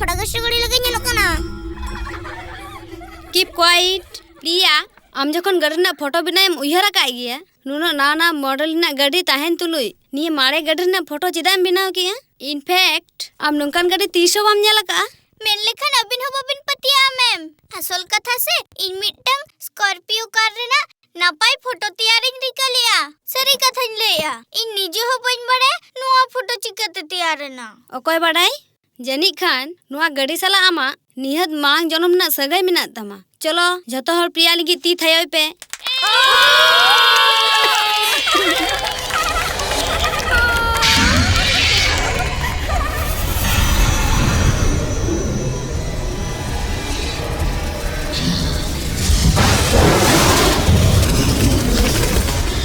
फटाकश गड़ी लगे ñelok kana keep quiet प्रिया आम जखन गाड़ी ना फोटो बनाएम उयहर काई गया नुना नाना मॉडल ना गाड़ी ताहेन तुलुई निये मारे गाड़ी ना फोटो चिदाम बनाव किया इनफैक्ट आम नंकान गाड़ी तीसो बाम ñel का मेन लेखन अबिन हो बबिन पतिया मैम असल कथा से इन मिटंग स्कॉर्पियो कार रेना नापाई फोटो तैयारिंग रिकलिया सरी कथाñ लेया इन निजे हो बइन बड़े नुआ फोटो चिकते तैयार ना ओकोय बाडाई जनी खान नुआ गाड़ी साला आमा निहत मांग जनम ना सगाई मिना तमा चलो जतो हर प्रिया लगी ती थायोय पे